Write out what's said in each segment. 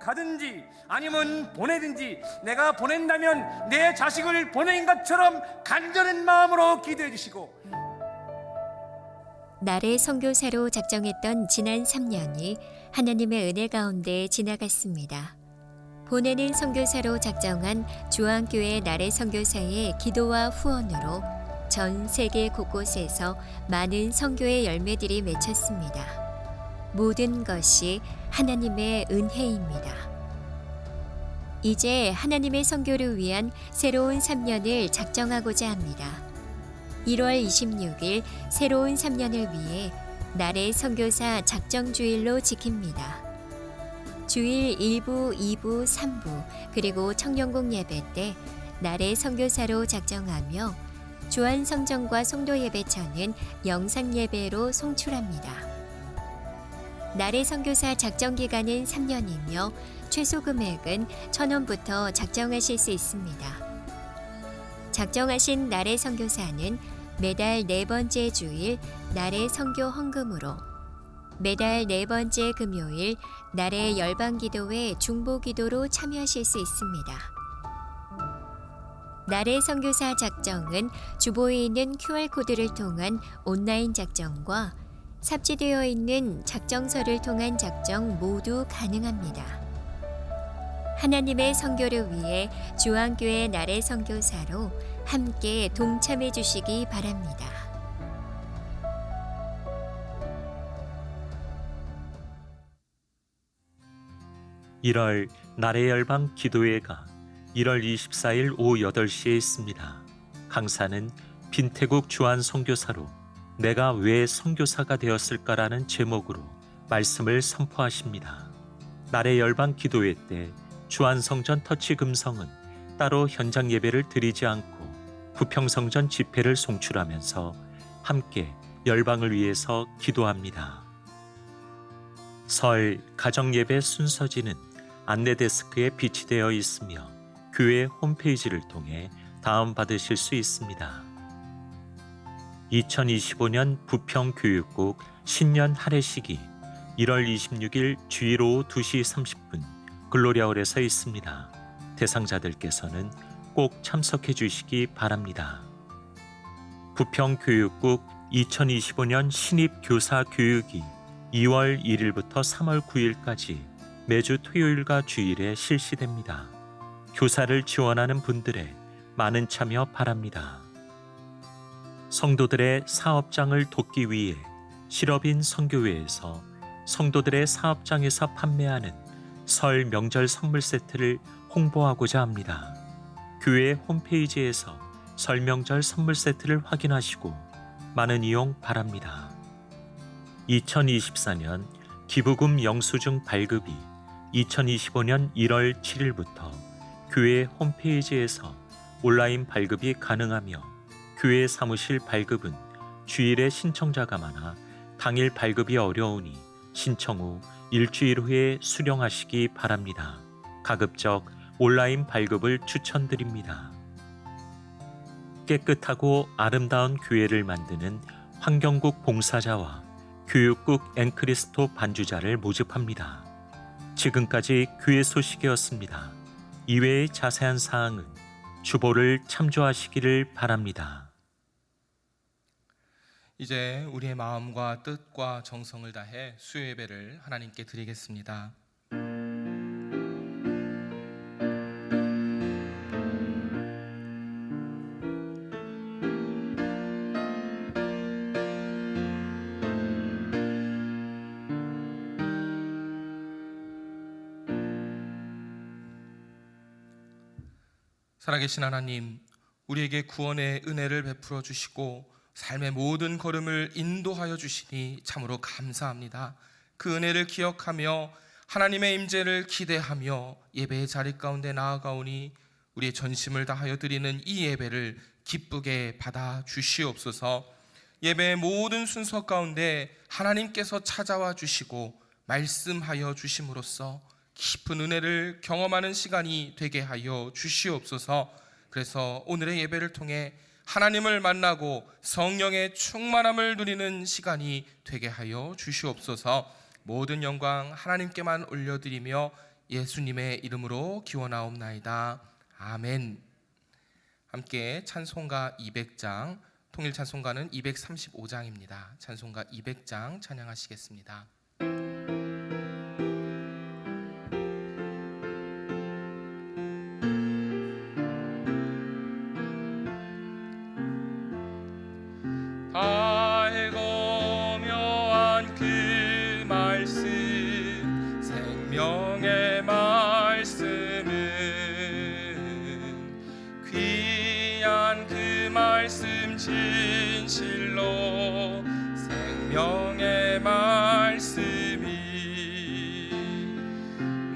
가든지 아니면 보내든지, 내가 보낸다면 내 자식을 보낸 것처럼 간절한 마음으로 기도해 주시고, 나래 선교사로 작정했던 지난 3년이 하나님의 은혜 가운데 지나갔습니다. 보내는 선교사로 작정한 주안교회 나래 선교사의 기도와 후원으로 전 세계 곳곳에서 많은 선교의 열매들이 맺혔습니다. 모든 것이 하나님의 은혜입니다. 이제 하나님의 선교를 위한 새로운 3년을 작정하고자 합니다. 1월 26일 새로운 3년을 위해 나래 선교사 작정주일로 지킵니다. 주일 1부, 2부, 3부 그리고 청년국 예배 때 나래 선교사로 작정하며 주안 성전과 송도 예배처는 영상 예배로 송출합니다. 나래 선교사 작정 기간은 3년이며 최소 금액은 1,000원부터 작정하실 수 있습니다. 작정하신 나래 선교사는 매달 4번째 주일 나래 선교 헌금으로, 매달 4번째 금요일 나래 열방기도회 중보기도로 참여하실 수 있습니다. 나래 선교사 작정은 주보에 있는 QR코드를 통한 온라인 작정과 삽지되어 있는 작정서를 통한 작정 모두 가능합니다. 하나님의 선교를 위해 주안교회 나래 선교사로 함께 동참해 주시기 바랍니다. (1월) 나래 열방 기도회가 1월 24일 오후 8시에 있습니다. 강사는 빈태국 주안 선교사로 내가 왜 선교사가 되었을까라는 제목으로 말씀을 선포하십니다. 나래 열방 기도회 때 주안성전 터치 금성은 따로 현장 예배를 드리지 않고 부평성전 집회를 송출하면서 함께 열방을 위해서 기도합니다. 설 가정예배 순서지는 안내 데스크에 비치되어 있으며 교회 홈페이지를 통해 다운받으실 수 있습니다. 2025년 부평교육국 신년 할애식이 1월 26일 주일 오후 2시 30분 글로리아홀에서 있습니다. 대상자들께서는 꼭 참석해 주시기 바랍니다. 부평교육국 2025년 신입교사 교육이 2월 1일부터 3월 9일까지 매주 토요일과 주일에 실시됩니다. 교사를 지원하는 분들의 많은 참여 바랍니다. 성도들의 사업장을 돕기 위해 실업인 선교회에서 성도들의 사업장에서 판매하는 설 명절 선물 세트를 홍보하고자 합니다. 교회 홈페이지에서 설 명절 선물 세트를 확인하시고 많은 이용 바랍니다. 2024년 기부금 영수증 발급이 2025년 1월 7일부터 교회 홈페이지에서 온라인 발급이 가능하며 교회 사무실 발급은 주일에 신청자가 많아 당일 발급이 어려우니 신청 후 일주일 후에 수령하시기 바랍니다. 가급적 온라인 발급을 추천드립니다. 깨끗하고 아름다운 교회를 만드는 환경국 봉사자와 교육국 앵크리스토 반주자를 모집합니다. 지금까지 교회 소식이었습니다. 이외의 자세한 사항은 주보를 참조하시기를 바랍니다. 이제 우리의 마음과 뜻과 정성을 다해 수요 예배를 하나님께 드리겠습니다. 살아계신 하나님, 우리에게 구원의 은혜를 베풀어 주시고 삶의 모든 걸음을 인도하여 주시니 참으로 감사합니다. 그 은혜를 기억하며 하나님의 임재를 기대하며 예배의 자리 가운데 나아가오니 우리의 전심을 다하여 드리는 이 예배를 기쁘게 받아 주시옵소서. 예배의 모든 순서 가운데 하나님께서 찾아와 주시고 말씀하여 주심으로써 깊은 은혜를 경험하는 시간이 되게 하여 주시옵소서. 그래서 오늘의 예배를 통해 하나님을 만나고 성령의 충만함을 누리는 시간이 되게 하여 주시옵소서. 모든 영광 하나님께만 올려드리며 예수님의 이름으로 기원하옵나이다. 아멘. 함께 찬송가 200장, 통일 찬송가는 235장입니다. 찬송가 200장 찬양하시겠습니다. 알고 묘한 그 말씀, 생명의 말씀은 귀한 그 말씀, 진실로 생명의 말씀이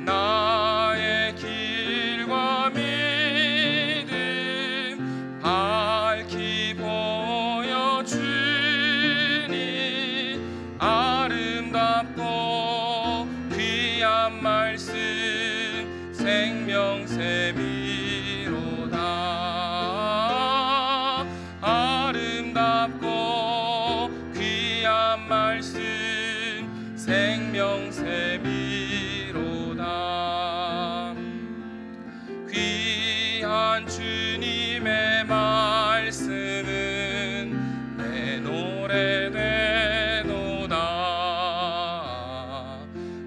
나의 길과 믿음 밝히 보여주니 아름답고 귀한 말씀, 생명샘이로다. 아름답고 귀한 말씀, 생명샘이로다. 귀한 주님의 말씀은 내 노래 되도다.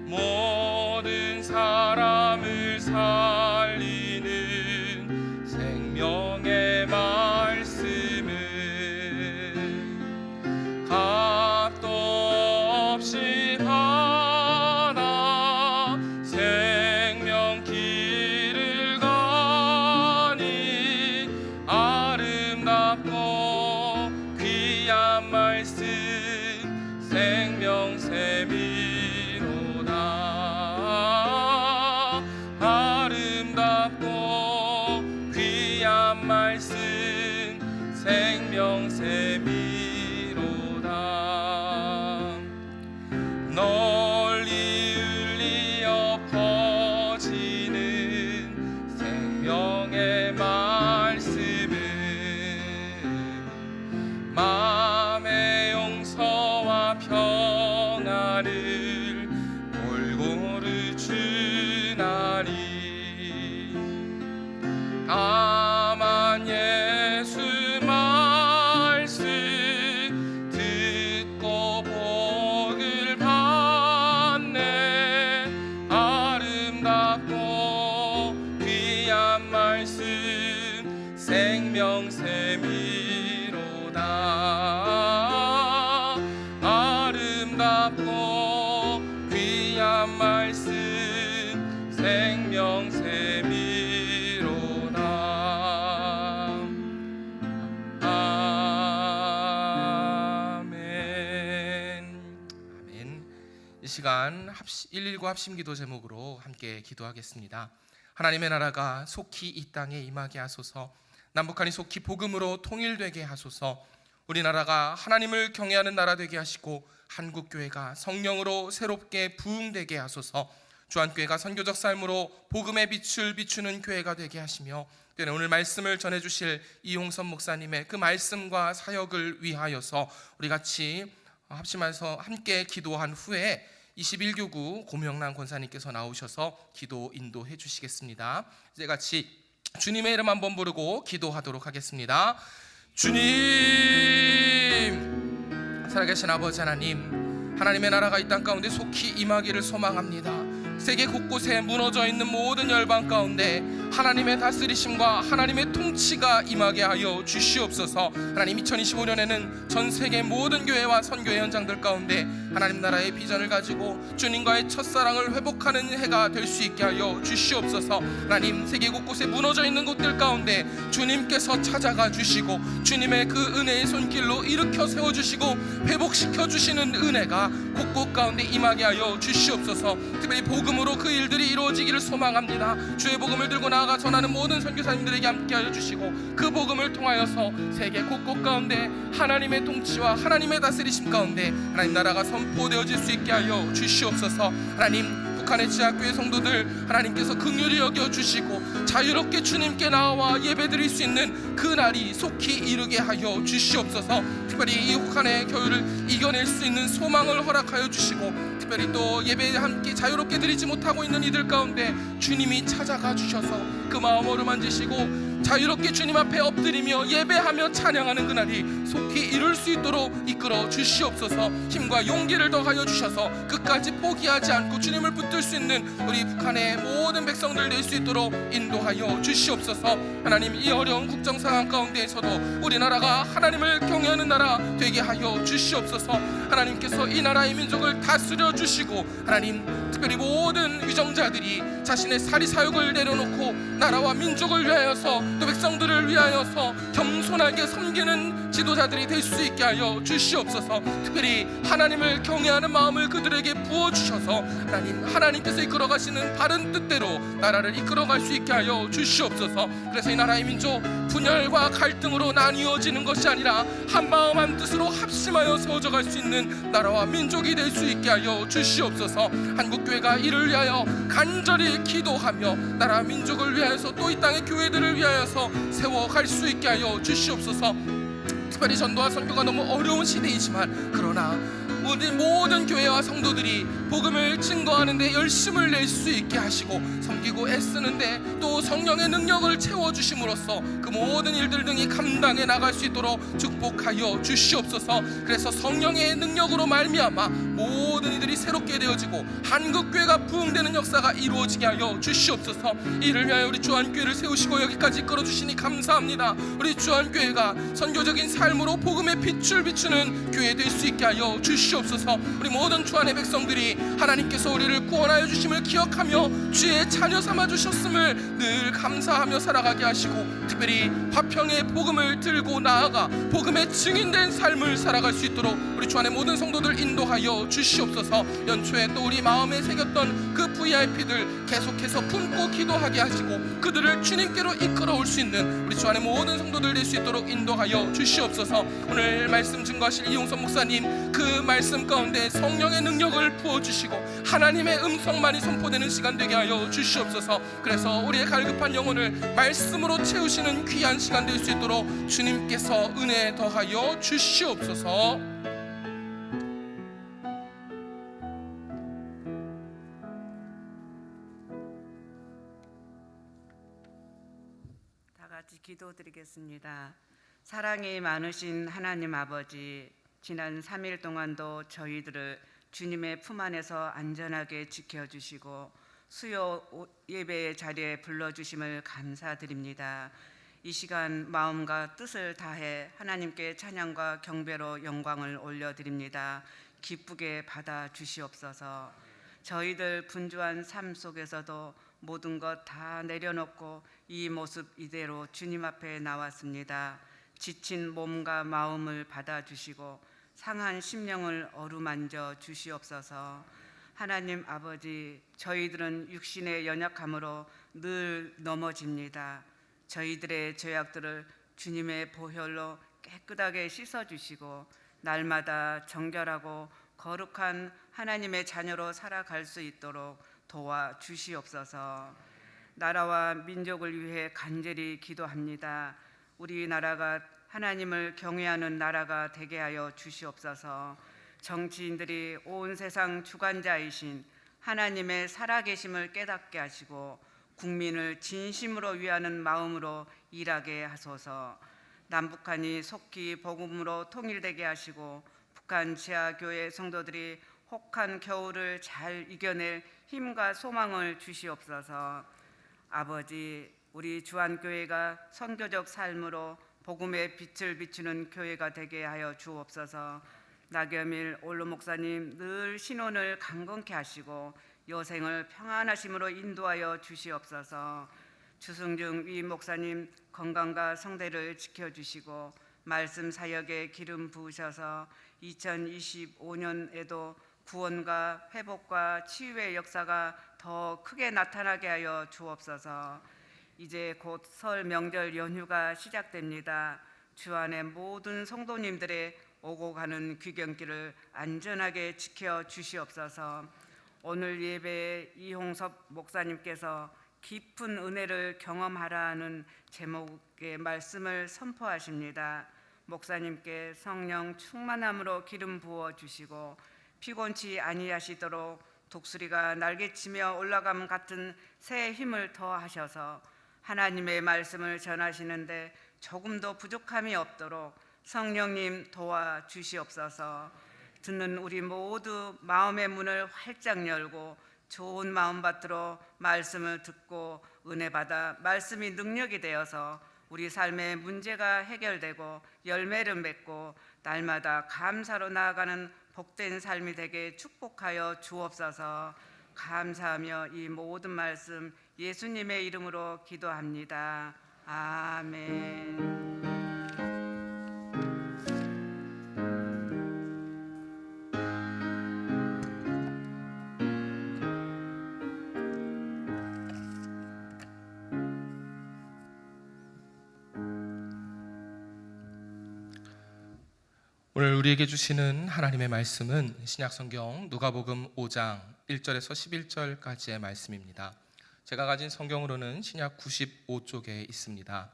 모든 사람을 살리는 생명의 말씀은 값도 없이 받아 생명 길을 가니 아름답고 귀한 말씀, 생명샘이로다. 아름답고 귀한 말씀, 생명샘이로다. 널리 울리어 퍼지는 생명의 말씀은 마음의 용서와 평안을 골고루 주나니 다만 예수 말씀 듣고 복을 받네. 아름답고 귀한 말씀, 생명샘이로다. 아름답고 귀한 말씀, 생명샘이로다. 아멘. 아멘. 이 시간 119 합심기도 제목으로 함께 기도하겠습니다. 하나님의 나라가 속히 이 땅에 임하게 하소서. 남북한이 속히 복음으로 통일되게 하소서. 우리나라가 하나님을 경외하는 나라 되게 하시고 한국교회가 성령으로 새롭게 부흥되게 하소서. 주한교회가 선교적 삶으로 복음의 빛을 비추는 교회가 되게 하시며, 오늘 말씀을 전해주실 이홍선 목사님의 그 말씀과 사역을 위하여서 우리 같이 합심해서 함께 기도한 후에 21교구 고명란 권사님께서 나오셔서 기도 인도해 주시겠습니다. 이제 같이 주님의 이름 한번 부르고 기도하도록 하겠습니다. 주님, 살아계신 아버지 하나님, 하나님의 나라가 이 땅 가운데 속히 임하기를 소망합니다. 세계 곳곳에 무너져 있는 모든 열방 가운데 하나님의 다스리심과 하나님의 통치가 임하게 하여 주시옵소서. 하나님, 2025년에는 전 세계 모든 교회와 선교회 현장들 가운데 하나님 나라의 비전을 가지고 주님과의 첫사랑을 회복하는 해가 될 수 있게 하여 주시옵소서. 하나님, 세계 곳곳에 무너져 있는 곳들 가운데 주님께서 찾아가 주시고 주님의 그 은혜의 손길로 일으켜 세워주시고 회복시켜 주시는 은혜가 곳곳 가운데 임하게 하여 주시옵소서. 특별히 복음으로 그 일들이 이루어지기를 소망합니다. 주의 복음을 들고 나아가 전하는 모든 선교사님들에게 함께 하여 주시고 그 복음을 통하여서 세계 곳곳 가운데 하나님의 통치와 하나님의 다스리심 가운데 하나님 나라가 선포되어질 수 있게 하여 주시옵소서. 하나님, 북한의 지하교회 성도들 하나님께서 긍휼히 여겨주시고 자유롭게 주님께 나와 예배드릴 수 있는 그 날이 속히 이르게 하여 주시옵소서. 특별히 이 북한의 교회를 이겨낼 수 있는 소망을 허락하여 주시고, 특별히 또 예배에 함께 자유롭게 드리지 못하고 있는 이들 가운데 주님이 찾아가 주셔서 그 마음 어루만지시고 자유롭게 주님 앞에 엎드리며 예배하며 찬양하는 그날이 속히 이룰 수 있도록 이끌어 주시옵소서. 힘과 용기를 더하여 주셔서 끝까지 포기하지 않고 주님을 붙들 수 있는 우리 북한의 모든 백성들 될 수 있도록 인도하여 주시옵소서. 하나님, 이 어려운 국정 상황 가운데에서도 우리나라가 하나님을 경외하는 나라 되게 하여 주시옵소서. 하나님께서 이 나라의 민족을 다스려 주시고, 하나님 특별히 모든 위정자들이 자신의 사리 사욕을 내려놓고 나라와 민족을 위하여서 또 백성들을 위하여서 겸손하게 섬기는 지도자들이 될 수 있게 하여 주시옵소서. 특별히 하나님을 경외하는 마음을 그들에게 부어주셔서 하나님께서 이끌어가시는 바른 뜻대로 나라를 이끌어갈 수 있게 하여 주시옵소서. 그래서 이 나라의 민족 분열과 갈등으로 나뉘어지는 것이 아니라 한 마음 한 뜻으로 합심하여 세워져갈 수 있는 나라와 민족이 될 수 있게 하여 주시옵소서. 한국교회가 이를 위하여 간절히 기도하며 나라 민족을 위하여서 또 이 땅의 교회들을 위하여서 세워갈 수 있게 하여 주시옵소서. 특별히 전도와 선교가 너무 어려운 시대이지만, 그러나 우리 모든 교회와 성도들이 복음을 증거하는 데 열심을 낼 수 있게 하시고 섬기고 애쓰는데 또 성령의 능력을 채워주심으로써 그 모든 일들 등이 감당해 나갈 수 있도록 축복하여 주시옵소서. 그래서 성령의 능력으로 말미암아 모든 이들이 새롭게 되어지고 한국교회가 부흥되는 역사가 이루어지게 하여 주시옵소서. 이를 위하여 우리 주한교회를 세우시고 여기까지 이끌어주시니 감사합니다. 우리 주한교회가 선교적인 삶으로 복음의 빛을 비추는 교회 될 수 있게 하여 주시옵소서. 우리 모든 주한의 백성들이 하나님께서 우리를 구원하여 주심을 기억하며 주의 자녀 삼아 주셨음을 늘 감사하며 살아가게 하시고, 특별히 화평의 복음을 들고 나아가 복음의 증인된 삶을 살아갈 수 있도록 우리 주안의 모든 성도들 인도하여 주시옵소서. 연초에 또 우리 마음에 새겼던 그 VIP들 계속해서 품고 기도하게 하시고 그들을 주님께로 이끌어올 수 있는 우리 주안의 모든 성도들 될 수 있도록 인도하여 주시옵소서. 오늘 말씀 증거하실 이용선 목사님, 그 말씀 가운데 성령의 능력을 부어주시고 하나님의 음성만이 선포되는 시간 되게 하여 주시옵소서. 그래서 우리의 갈급한 영혼을 말씀으로 채우시는 귀한 시간 될 수 있도록 주님께서 은혜 더하여 주시옵소서. 다 같이 기도드리겠습니다. 사랑이 많으신 하나님 아버지, 지난 3일 동안도 저희들을 주님의 품 안에서 안전하게 지켜주시고 수요 예배의 자리에 불러주심을 감사드립니다. 이 시간 마음과 뜻을 다해 하나님께 찬양과 경배로 영광을 올려드립니다. 기쁘게 받아 주시옵소서. 저희들 분주한 삶 속에서도 모든 것 다 내려놓고 이 모습 이대로 주님 앞에 나왔습니다. 지친 몸과 마음을 받아주시고 상한 심령을 어루만져 주시옵소서. 하나님 아버지, 저희들은 육신의 연약함으로 늘 넘어집니다. 저희들의 죄악들을 주님의 보혈로 깨끗하게 씻어주시고 날마다 정결하고 거룩한 하나님의 자녀로 살아갈 수 있도록 도와주시옵소서. 나라와 민족을 위해 간절히 기도합니다. 우리나라가 하나님을 경외하는 나라가 되게 하여 주시옵소서. 정치인들이 온 세상 주관자이신 하나님의 살아계심을 깨닫게 하시고 국민을 진심으로 위하는 마음으로 일하게 하소서. 남북한이 속히 복음으로 통일되게 하시고 북한 지하교회 성도들이 혹한 겨울을 잘 이겨낼 힘과 소망을 주시옵소서. 아버지, 우리 주한교회가 선교적 삶으로 복음의 빛을 비추는 교회가 되게 하여 주옵소서. 나겸일 올로 목사님 늘 신혼을 강건케 하시고 여생을 평안하심으로 인도하여 주시옵소서. 주승중 위 목사님 건강과 성대를 지켜주시고 말씀 사역에 기름 부으셔서 2025년에도 구원과 회복과 치유의 역사가 더 크게 나타나게 하여 주옵소서. 이제 곧 설 명절 연휴가 시작됩니다. 주안의 모든 성도님들의 오고 가는 귀경길을 안전하게 지켜 주시옵소서. 오늘 예배에 이홍섭 목사님께서 깊은 은혜를 경험하라는 제목의 말씀을 선포하십니다. 목사님께 성령 충만함으로 기름 부어 주시고 피곤치 아니하시도록 독수리가 날개치며 올라감 같은 새 힘을 더하셔서 하나님의 말씀을 전하시는데 조금도 부족함이 없도록 성령님 도와주시옵소서. 듣는 우리 모두 마음의 문을 활짝 열고 좋은 마음 받들어 말씀을 듣고 은혜 받아 말씀이 능력이 되어서 우리 삶의 문제가 해결되고 열매를 맺고 날마다 감사로 나아가는 복된 삶이 되게 축복하여 주옵소서. 감사하며 이 모든 말씀 예수님의 이름으로 기도합니다. 아멘. 오늘 우리에게 주시는 하나님의 말씀은 신약성경 누가복음 5장 1절에서 11절까지의 말씀입니다. 제가 가진 성경으로는 신약 95쪽에 있습니다.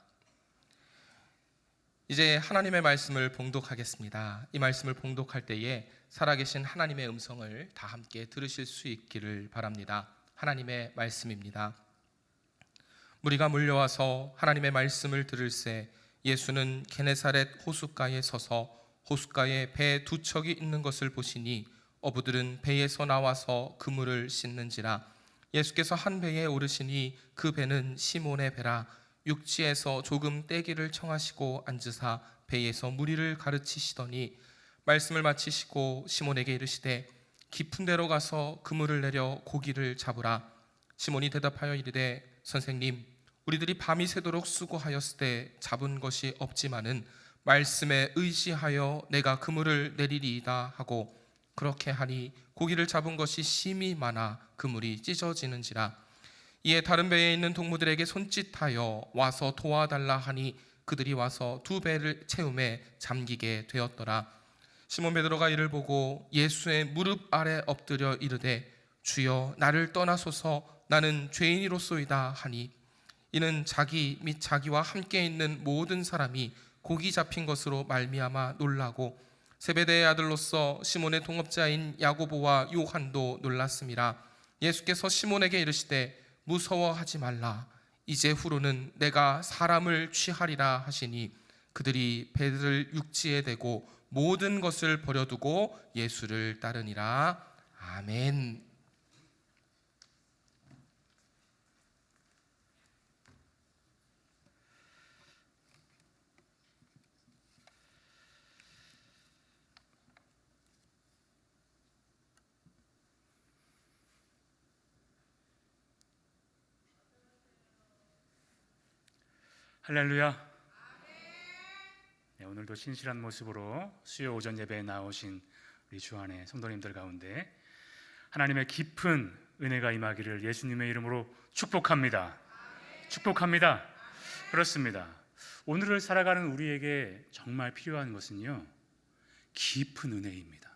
이제 하나님의 말씀을 봉독하겠습니다. 이 말씀을 봉독할 때에 살아계신 하나님의 음성을 다 함께 들으실 수 있기를 바랍니다. 하나님의 말씀입니다. 무리가 몰려와서 하나님의 말씀을 들을새 예수는 게네사렛 호숫가에 서서 호숫가에 배 두 척이 있는 것을 보시니 어부들은 배에서 나와서 그물을 씻는지라. 예수께서 한 배에 오르시니 그 배는 시몬의 배라. 육지에서 조금 떼기를 청하시고 앉으사 배에서 무리를 가르치시더니 말씀을 마치시고 시몬에게 이르시되 깊은 데로 가서 그물을 내려 고기를 잡으라. 시몬이 대답하여 이르되 선생님, 우리들이 밤이 새도록 수고하였으되 잡은 것이 없지만은 말씀에 의지하여 내가 그물을 내리리이다 하고 그렇게 하니 고기를 잡은 것이 심히 많아 그물이 찢어지는지라. 이에 다른 배에 있는 동무들에게 손짓하여 와서 도와달라 하니 그들이 와서 두 배를 채움에 잠기게 되었더라. 시몬 베드로가 이를 보고 예수의 무릎 아래 엎드려 이르되 주여 나를 떠나소서 나는 죄인이로소이다 하니 이는 자기 및 자기와 함께 있는 모든 사람이 고기 잡힌 것으로 말미암아 놀라고 세베대의 아들로서 시몬의 동업자인 야고보와 요한도 놀랐음이라. 예수께서 시몬에게 이르시되 무서워하지 말라. 이제 후로는 내가 사람을 취하리라 하시니 그들이 배를 육지에 대고 모든 것을 버려두고 예수를 따르니라. 아멘. 할렐루야. 네, 오늘도 신실한 모습으로 수요 오전 예배에 나오신 우리 주안의 성도님들 가운데 하나님의 깊은 은혜가 임하기를 예수님의 이름으로 축복합니다. 축복합니다. 그렇습니다. 오늘을 살아가는 우리에게 정말 필요한 것은요, 깊은 은혜입니다.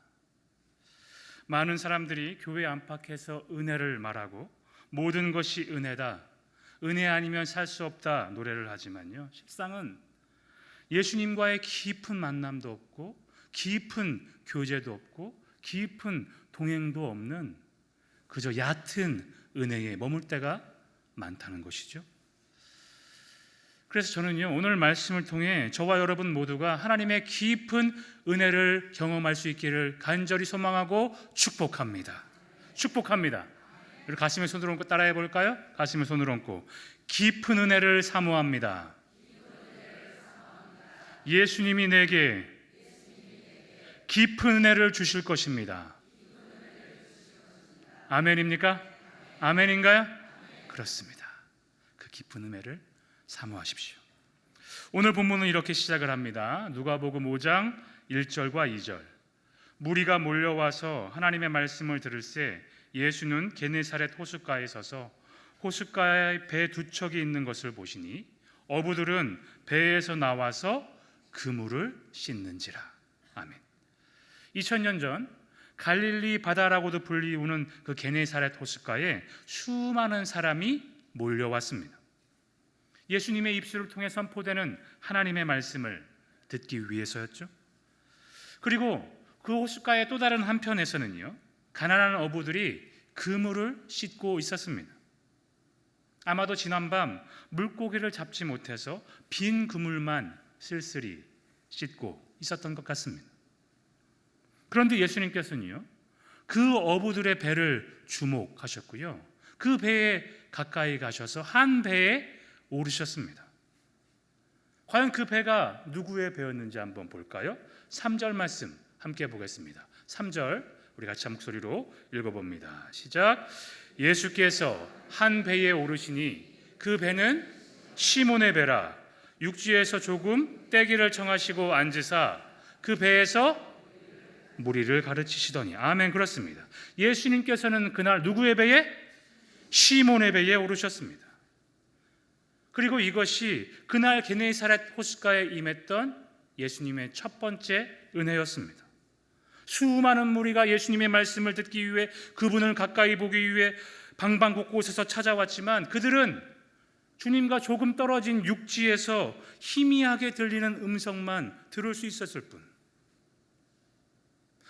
많은 사람들이 교회 안팎에서 은혜를 말하고 모든 것이 은혜다, 은혜 아니면 살 수 없다 노래를 하지만요, 실상은 예수님과의 깊은 만남도 없고 깊은 교제도 없고 깊은 동행도 없는 그저 얕은 은혜에 머물 때가 많다는 것이죠. 그래서 저는요, 오늘 말씀을 통해 저와 여러분 모두가 하나님의 깊은 은혜를 경험할 수 있기를 간절히 소망하고 축복합니다. 축복합니다. 우리 가슴에 손을 얹고 따라해 볼까요? 가슴에 손을 얹고 깊은 은혜를 사모합니다. 예수님이 내게 깊은 은혜를 주실 것입니다. 아멘입니까? 아멘인가요? 그렇습니다. 그 깊은 은혜를 사모하십시오. 오늘 본문은 이렇게 시작을 합니다. 누가복음 5장 1절과 2절. 무리가 몰려와서 하나님의 말씀을 들을새 예수는 게네사렛 호숫가에 서서 호숫가에 배 두 척이 있는 것을 보시니 어부들은 배에서 나와서 그물을 씻는지라. 아멘. 2000년 전 갈릴리 바다라고도 불리우는 그 게네사렛 호숫가에 수많은 사람이 몰려왔습니다. 예수님의 입술을 통해 선포되는 하나님의 말씀을 듣기 위해서였죠. 그리고 그 호숫가의 또 다른 한편에서는요, 가난한 어부들이 그물을 씻고 있었습니다. 아마도 지난밤 물고기를 잡지 못해서 빈 그물만 쓸쓸히 씻고 있었던 것 같습니다. 그런데 예수님께서는요, 그 어부들의 배를 주목하셨고요, 그 배에 가까이 가셔서 한 배에 오르셨습니다. 과연 그 배가 누구의 배였는지 한번 볼까요? 3절 말씀 함께 보겠습니다. 3절 우리 같이 한 목소리로 읽어봅니다. 시작. 예수께서 한 배에 오르시니 그 배는 시몬의 배라. 육지에서 조금 떼기를 청하시고 앉으사 그 배에서 무리를 가르치시더니. 아멘. 그렇습니다. 예수님께서는 그날 누구의 배에? 시몬의 배에 오르셨습니다. 그리고 이것이 그날 게네사렛 호숫가에 임했던 예수님의 첫 번째 은혜였습니다. 수많은 무리가 예수님의 말씀을 듣기 위해, 그분을 가까이 보기 위해 방방곳곳에서 찾아왔지만 그들은 주님과 조금 떨어진 육지에서 희미하게 들리는 음성만 들을 수 있었을 뿐.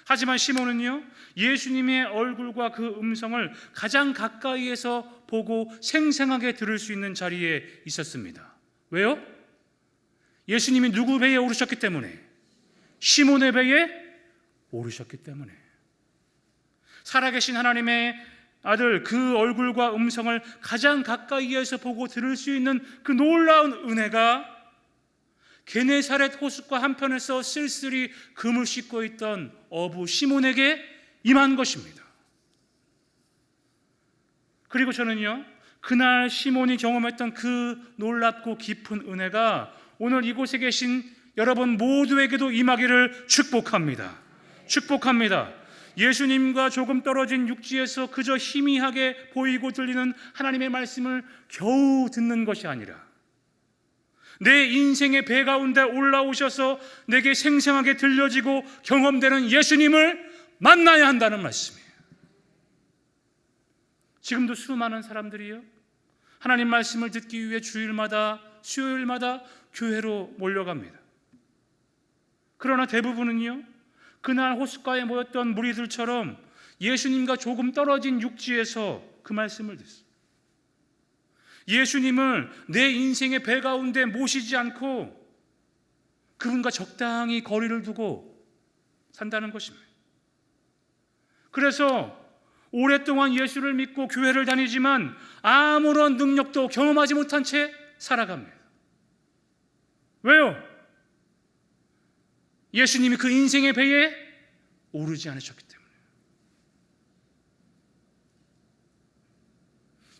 하지만 시몬은요, 예수님의 얼굴과 그 음성을 가장 가까이에서 보고 생생하게 들을 수 있는 자리에 있었습니다. 왜요? 예수님이 누구 배에 오르셨기 때문에, 시몬의 배에 오르셨기 때문에. 살아계신 하나님의 아들 그 얼굴과 음성을 가장 가까이에서 보고 들을 수 있는 그 놀라운 은혜가 게네사렛 호숫가 한편에서 쓸쓸히 금을 씻고 있던 어부 시몬에게 임한 것입니다. 그리고 저는요, 그날 시몬이 경험했던 그 놀랍고 깊은 은혜가 오늘 이곳에 계신 여러분 모두에게도 임하기를 축복합니다. 축복합니다. 예수님과 조금 떨어진 육지에서 그저 희미하게 보이고 들리는 하나님의 말씀을 겨우 듣는 것이 아니라 내 인생의 배 가운데 올라오셔서 내게 생생하게 들려지고 경험되는 예수님을 만나야 한다는 말씀이에요. 지금도 수많은 사람들이요, 하나님 말씀을 듣기 위해 주일마다 수요일마다 교회로 몰려갑니다. 그러나 대부분은요, 그날 호숫가에 모였던 무리들처럼 예수님과 조금 떨어진 육지에서 그 말씀을 듣습니다. 예수님을 내 인생의 배 가운데 모시지 않고 그분과 적당히 거리를 두고 산다는 것입니다. 그래서 오랫동안 예수를 믿고 교회를 다니지만 아무런 능력도 경험하지 못한 채 살아갑니다. 왜요? 예수님이 그 인생의 배에 오르지 않으셨기 때문에.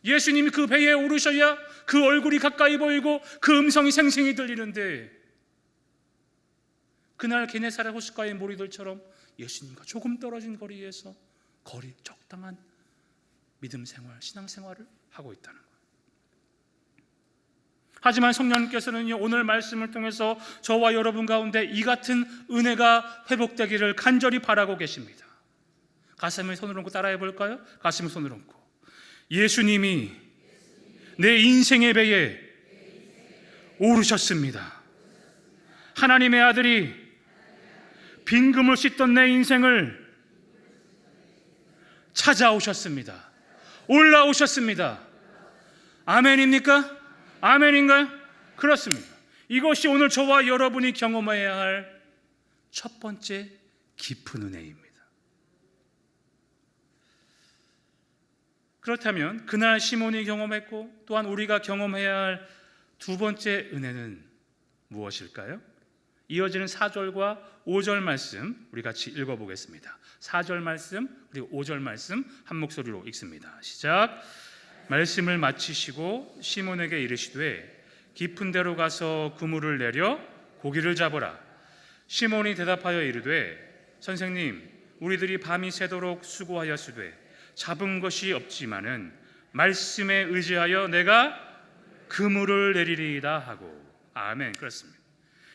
예수님이 그 배에 오르셔야 그 얼굴이 가까이 보이고 그 음성이 생생히 들리는데, 그날 게네사렛 호숫가의 무리들처럼 예수님과 조금 떨어진 거리에서 적당한 믿음 생활, 신앙 생활을 하고 있다는 거예요. 하지만 성령님께서는요, 오늘 말씀을 통해서 저와 여러분 가운데 이 같은 은혜가 회복되기를 간절히 바라고 계십니다. 가슴에 손을 얹고 따라해 볼까요? 가슴에 손을 얹고. 예수님이 내 인생의 배에 오르셨습니다. 하나님의 아들이 빈금을 씻던 내 인생을 찾아오셨습니다. 올라오셨습니다. 아멘입니까? 아멘인가요? 그렇습니다. 이것이 오늘 저와 여러분이 경험해야 할 첫 번째 깊은 은혜입니다. 그렇다면 그날 시몬이 경험했고 또한 우리가 경험해야 할 두 번째 은혜는 무엇일까요? 이어지는 4절과 5절 말씀 우리 같이 읽어보겠습니다. 4절 말씀 그리고 5절 말씀 한 목소리로 읽습니다. 시작. 말씀을 마치시고 시몬에게 이르시되 깊은 데로 가서 그물을 내려 고기를 잡으라. 시몬이 대답하여 이르되 선생님, 우리들이 밤이 새도록 수고하였으되 잡은 것이 없지만은 말씀에 의지하여 내가 그물을 내리리이다 하고. 아멘. 그렇습니다.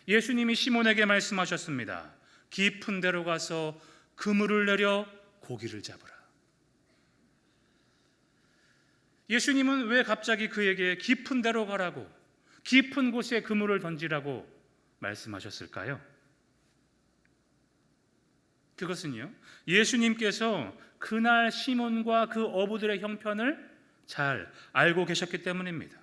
예수님이 시몬에게 말씀하셨습니다. 깊은 데로 가서 그물을 내려 고기를 잡으라. 예수님은 왜 갑자기 그에게 깊은 데로 가라고, 깊은 곳에 그물을 던지라고 말씀하셨을까요? 그것은요, 예수님께서 그날 시몬과 그 어부들의 형편을 잘 알고 계셨기 때문입니다.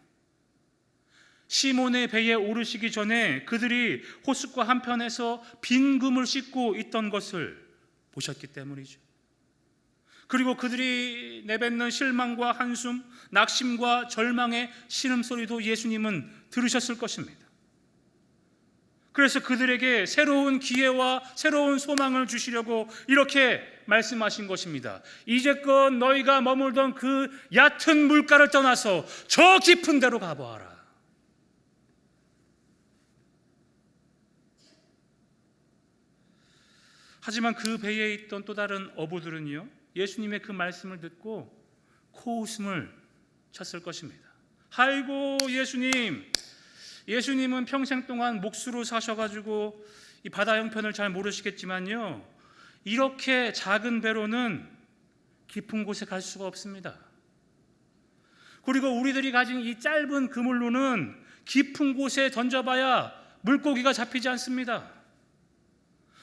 시몬의 배에 오르시기 전에 그들이 호숫가 한편에서 빈 그물 씻고 있던 것을 보셨기 때문이죠. 그리고 그들이 내뱉는 실망과 한숨, 낙심과 절망의 신음소리도 예수님은 들으셨을 것입니다. 그래서 그들에게 새로운 기회와 새로운 소망을 주시려고 이렇게 말씀하신 것입니다. 이제껏 너희가 머물던 그 얕은 물가를 떠나서 저 깊은 데로 가보아라. 하지만 그 배에 있던 또 다른 어부들은요, 예수님의 그 말씀을 듣고 코웃음을 쳤을 것입니다. 아이고 예수님은 평생 동안 몫으로 사셔가지고 이 바다 형편을 잘 모르시겠지만요, 이렇게 작은 배로는 깊은 곳에 갈 수가 없습니다. 그리고 우리들이 가진 이 짧은 그물로는 깊은 곳에 던져봐야 물고기가 잡히지 않습니다.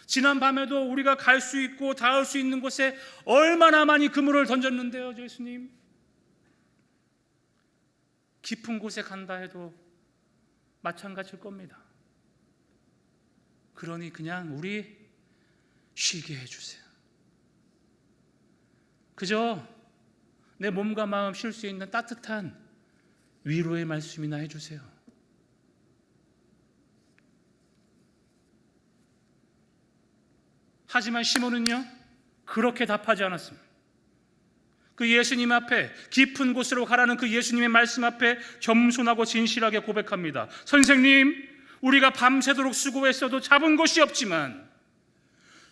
지난 밤에도 우리가 갈 수 있고 닿을 수 있는 곳에 얼마나 많이 그물을 던졌는데요, 예수님. 깊은 곳에 간다 해도 마찬가지일 겁니다. 그러니 그냥 우리 쉬게 해주세요. 그저 내 몸과 마음 쉴 수 있는 따뜻한 위로의 말씀이나 해주세요. 하지만 시몬은요, 그렇게 답하지 않았습니다. 그 예수님 앞에, 깊은 곳으로 가라는 그 예수님의 말씀 앞에 겸손하고 진실하게 고백합니다. 선생님, 우리가 밤새도록 수고했어도 잡은 것이 없지만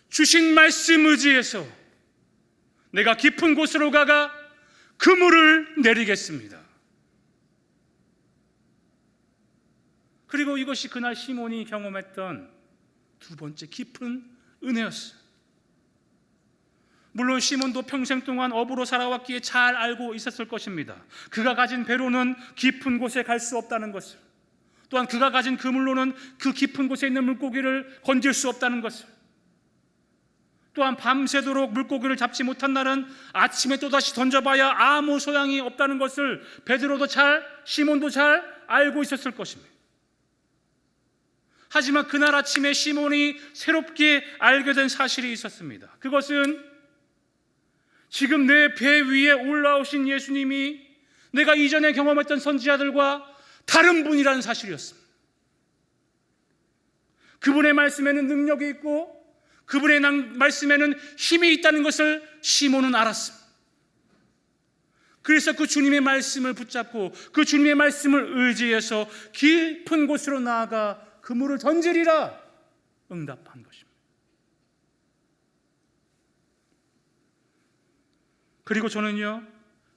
주신 말씀 의지해서 내가 깊은 곳으로 가가 그물을 내리겠습니다. 그리고 이것이 그날 시몬이 경험했던 두 번째 깊은 은혜였어요. 물론 시몬도 평생 동안 어부로 살아왔기에 잘 알고 있었을 것입니다. 그가 가진 배로는 깊은 곳에 갈 수 없다는 것을, 또한 그가 가진 그물로는 그 깊은 곳에 있는 물고기를 건질 수 없다는 것을, 또한 밤새도록 물고기를 잡지 못한 날은 아침에 또다시 던져봐야 아무 소양이 없다는 것을 베드로도 시몬도 잘 알고 있었을 것입니다. 하지만 그날 아침에 시몬이 새롭게 알게 된 사실이 있었습니다. 그것은 지금 내 배 위에 올라오신 예수님이 내가 이전에 경험했던 선지자들과 다른 분이라는 사실이었습니다. 그분의 말씀에는 능력이 있고 그분의 말씀에는 힘이 있다는 것을 시몬은 알았습니다. 그래서 그 주님의 말씀을 붙잡고 그 주님의 말씀을 의지해서 깊은 곳으로 나아가 그물을 던지리라 응답한 것입니다. 그리고 저는요,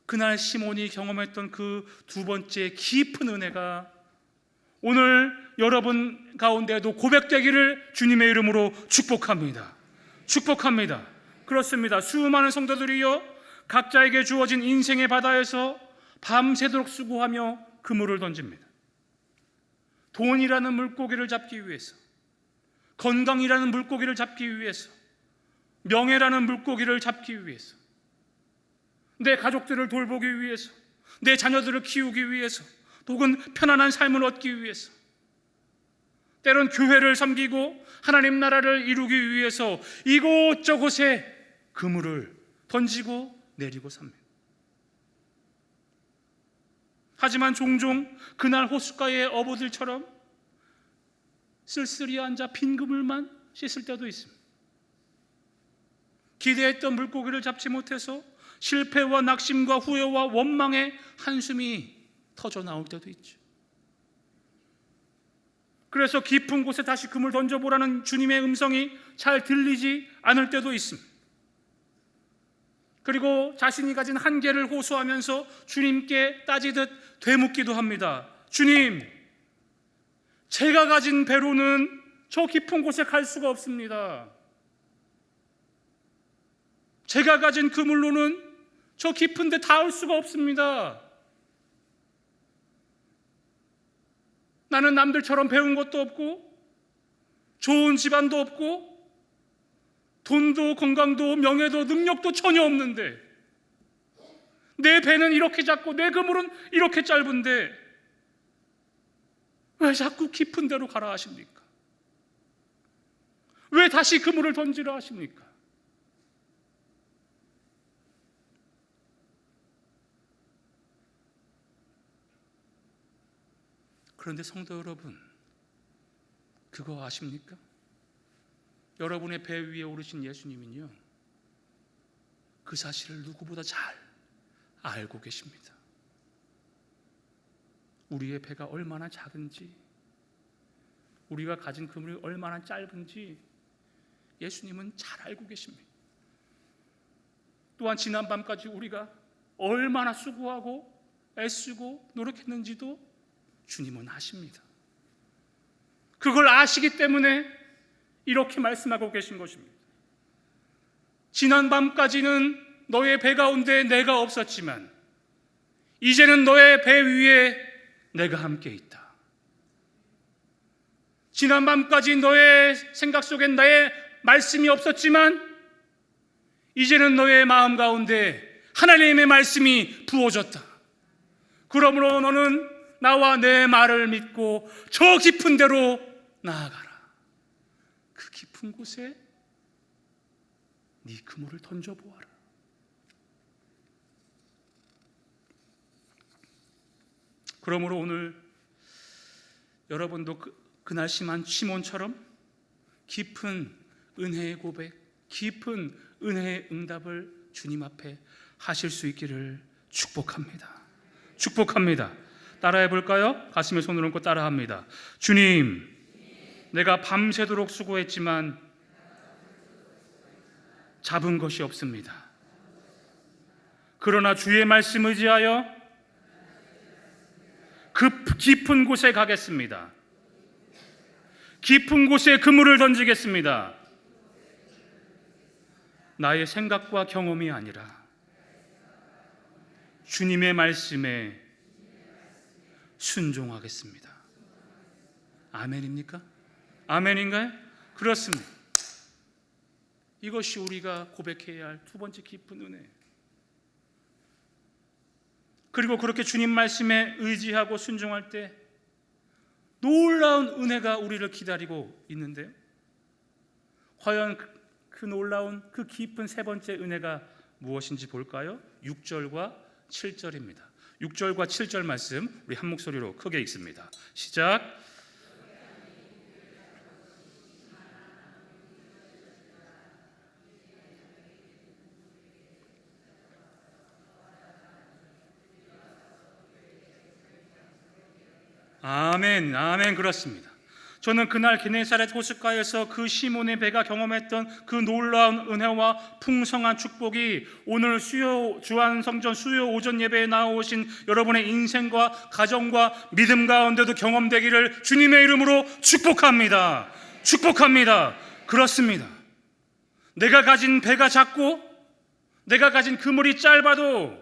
그날 시몬이 경험했던 그 두 번째 깊은 은혜가 오늘 여러분 가운데도 고백되기를 주님의 이름으로 축복합니다. 축복합니다. 그렇습니다. 수많은 성도들이요, 각자에게 주어진 인생의 바다에서 밤새도록 수고하며 그물을 던집니다. 돈이라는 물고기를 잡기 위해서, 건강이라는 물고기를 잡기 위해서, 명예라는 물고기를 잡기 위해서, 내 가족들을 돌보기 위해서, 내 자녀들을 키우기 위해서, 혹은 편안한 삶을 얻기 위해서, 때론 교회를 섬기고 하나님 나라를 이루기 위해서 이곳저곳에 그물을 던지고 내리고 삽니다. 하지만 종종 그날 호숫가의 어부들처럼 쓸쓸히 앉아 빈 그물만 씻을 때도 있습니다. 기대했던 물고기를 잡지 못해서 실패와 낙심과 후회와 원망의 한숨이 터져 나올 때도 있죠. 그래서 깊은 곳에 다시 그물 던져보라는 주님의 음성이 잘 들리지 않을 때도 있습니다. 그리고 자신이 가진 한계를 호소하면서 주님께 따지듯 되묻기도 합니다. 주님, 제가 가진 배로는 저 깊은 곳에 갈 수가 없습니다. 제가 가진 그물로는 저 깊은 데 닿을 수가 없습니다. 나는 남들처럼 배운 것도 없고 좋은 집안도 없고 돈도 건강도 명예도 능력도 전혀 없는데 내 배는 이렇게 작고 내 그물은 이렇게 짧은데 왜 자꾸 깊은 데로 가라 하십니까? 왜 다시 그물을 던지라 하십니까? 그런데 성도 여러분, 그거 아십니까? 여러분의 배 위에 오르신 예수님은요, 그 사실을 누구보다 잘 알고 계십니다. 우리의 배가 얼마나 작은지, 우리가 가진 그물이 얼마나 짧은지 예수님은 잘 알고 계십니다. 또한 지난 밤까지 우리가 얼마나 수고하고 애쓰고 노력했는지도 주님은 아십니다. 그걸 아시기 때문에 이렇게 말씀하고 계신 것입니다. 지난 밤까지는 너의 배 가운데 내가 없었지만 이제는 너의 배 위에 내가 함께 있다. 지난 밤까지 너의 생각 속엔 나의 말씀이 없었지만 이제는 너의 마음 가운데 하나님의 말씀이 부어졌다. 그러므로 너는 나와 내 말을 믿고 저 깊은 데로 나아가라. 그 깊은 곳에 네 그물을 던져보아라. 그러므로 오늘 여러분도 그날 시몬처럼 깊은 은혜의 고백, 깊은 은혜의 응답을 주님 앞에 하실 수 있기를 축복합니다. 축복합니다. 따라해 볼까요? 가슴에 손을 얹고 따라합니다. 주님, 내가 밤새도록 수고했지만 잡은 것이 없습니다. 그러나 주의 말씀 의지하여 깊은 곳에 가겠습니다. 깊은 곳에 그물을 던지겠습니다. 나의 생각과 경험이 아니라 주님의 말씀에 순종하겠습니다. 아멘입니까? 아멘인가요? 그렇습니다. 이것이 우리가 고백해야 할 두 번째 깊은 은혜. 그리고 그렇게 주님 말씀에 의지하고 순종할 때 놀라운 은혜가 우리를 기다리고 있는데요. 과연 그 놀라운 그 깊은 세 번째 은혜가 무엇인지 볼까요? 6절과 7절입니다. 6절과 7절 말씀 우리 한 목소리로 크게 읽습니다. 시작. 아멘, 아멘. 그렇습니다. 저는 그날 게네사렛 호숫가에서 그 시몬의 배가 경험했던 그 놀라운 은혜와 풍성한 축복이 오늘 주안성전 수요 오전 예배에 나오신 여러분의 인생과 가정과 믿음 가운데도 경험되기를 주님의 이름으로 축복합니다. 축복합니다. 그렇습니다. 내가 가진 배가 작고 내가 가진 그물이 짧아도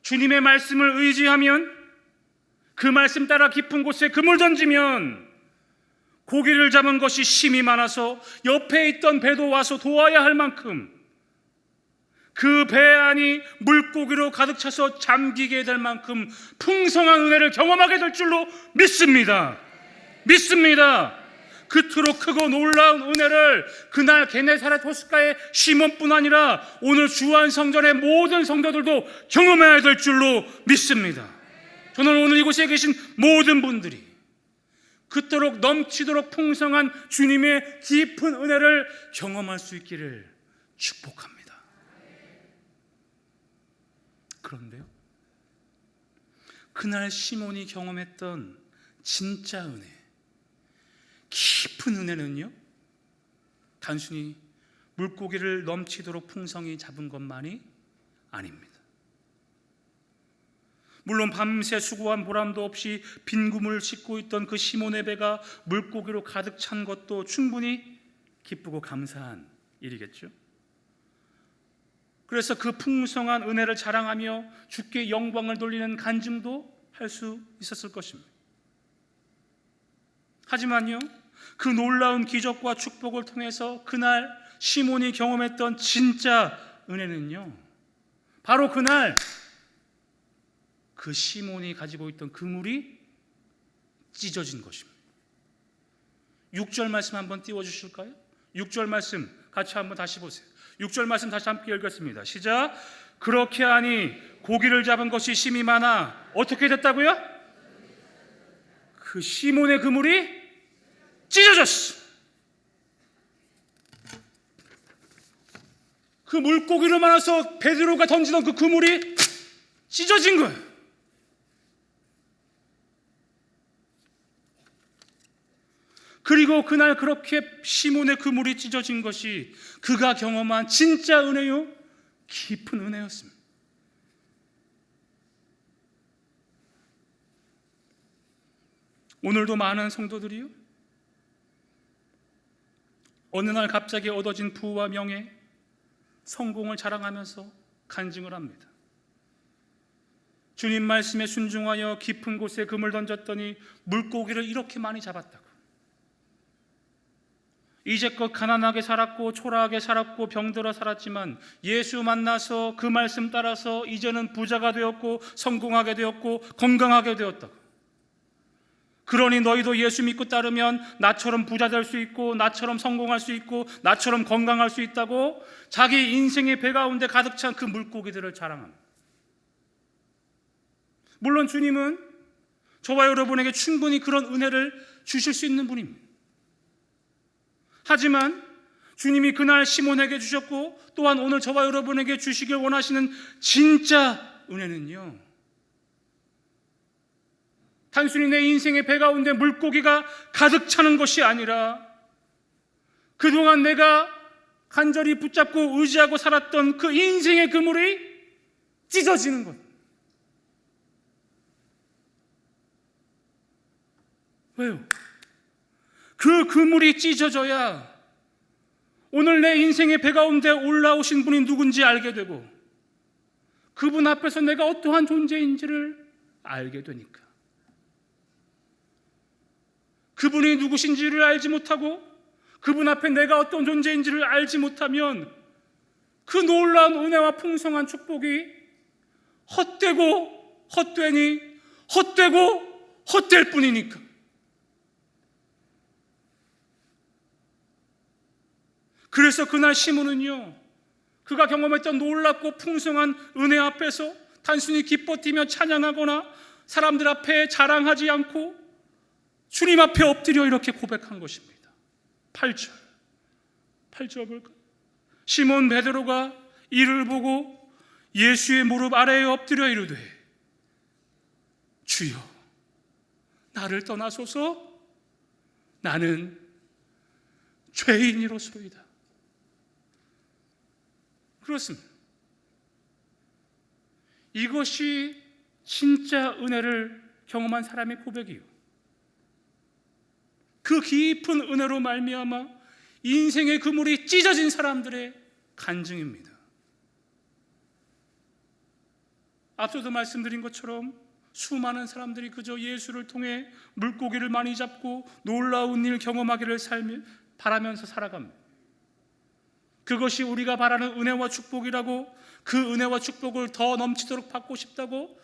주님의 말씀을 의지하면 그 말씀 따라 깊은 곳에 그물 던지면 고기를 잡은 것이 심이 많아서 옆에 있던 배도 와서 도와야 할 만큼 그 배 안이 물고기로 가득 차서 잠기게 될 만큼 풍성한 은혜를 경험하게 될 줄로 믿습니다. 믿습니다. 그토록 크고 놀라운 은혜를 그날 게네사렛 호숫가의 시몬뿐 아니라 오늘 주안성전의 모든 성도들도 경험해야 될 줄로 믿습니다. 저는 오늘 이곳에 계신 모든 분들이 그토록 넘치도록 풍성한 주님의 깊은 은혜를 경험할 수 있기를 축복합니다. 그런데요, 그날 시몬이 경험했던 진짜 은혜, 깊은 은혜는요, 단순히 물고기를 넘치도록 풍성히 잡은 것만이 아닙니다. 물론 밤새 수고한 보람도 없이 빈 구멍을 씻고 있던 그 시몬의 배가 물고기로 가득 찬 것도 충분히 기쁘고 감사한 일이겠죠. 그래서 그 풍성한 은혜를 자랑하며 주께 영광을 돌리는 간증도 할 수 있었을 것입니다. 하지만요, 그 놀라운 기적과 축복을 통해서 그날 시몬이 경험했던 진짜 은혜는요, 바로 그날 그 시몬이 가지고 있던 그물이 찢어진 것입니다. 6절 말씀 한번 띄워주실까요? 6절 말씀 같이 한번 다시 보세요. 6절 말씀 다시 함께 읽겠습니다. 시작. 그렇게 하니 고기를 잡은 것이 심이 많아 어떻게 됐다고요? 그 시몬의 그물이 찢어졌어. 그 물고기로 많아서 베드로가 던지던 그 그물이 찢어진 거예요. 그리고 그날 그렇게 시몬의 그물이 찢어진 것이 그가 경험한 진짜 은혜요, 깊은 은혜였습니다. 오늘도 많은 성도들이요, 어느 날 갑자기 얻어진 부와 명예, 성공을 자랑하면서 간증을 합니다. 주님 말씀에 순종하여 깊은 곳에 금을 던졌더니 물고기를 이렇게 많이 잡았다고. 이제껏 가난하게 살았고 초라하게 살았고 병들어 살았지만 예수 만나서 그 말씀 따라서 이제는 부자가 되었고 성공하게 되었고 건강하게 되었다고. 그러니 너희도 예수 믿고 따르면 나처럼 부자 될 수 있고 나처럼 성공할 수 있고 나처럼 건강할 수 있다고 자기 인생의 배 가운데 가득 찬 그 물고기들을 자랑합니다. 물론 주님은 저와 여러분에게 충분히 그런 은혜를 주실 수 있는 분입니다. 하지만 주님이 그날 시몬에게 주셨고 또한 오늘 저와 여러분에게 주시길 원하시는 진짜 은혜는요, 단순히 내 인생의 배 가운데 물고기가 가득 차는 것이 아니라 그동안 내가 간절히 붙잡고 의지하고 살았던 그 인생의 그물이 찢어지는 것. 왜요? 그 그물이 찢어져야 오늘 내 인생의 배 가운데 올라오신 분이 누군지 알게 되고 그분 앞에서 내가 어떠한 존재인지를 알게 되니까. 그분이 누구신지를 알지 못하고 그분 앞에 내가 어떤 존재인지를 알지 못하면 그 놀라운 은혜와 풍성한 축복이 헛되고 헛되니 헛되고 헛될 뿐이니까. 그래서 그날 시몬은요, 그가 경험했던 놀랍고 풍성한 은혜 앞에서 단순히 기뻐 뛰며 찬양하거나 사람들 앞에 자랑하지 않고 주님 앞에 엎드려 이렇게 고백한 것입니다. 8절 볼까요? 시몬 베드로가 이를 보고 예수의 무릎 아래에 엎드려 이르되 주여 나를 떠나소서 나는 죄인이로소이다. 그렇습니다. 이것이 진짜 은혜를 경험한 사람의 고백이요, 그 깊은 은혜로 말미암아 인생의 그물이 찢어진 사람들의 간증입니다. 앞서도 말씀드린 것처럼 수많은 사람들이 그저 예수를 통해 물고기를 많이 잡고 놀라운 일 경험하기를 바라면서 살아갑니다. 그것이 우리가 바라는 은혜와 축복이라고, 그 은혜와 축복을 더 넘치도록 받고 싶다고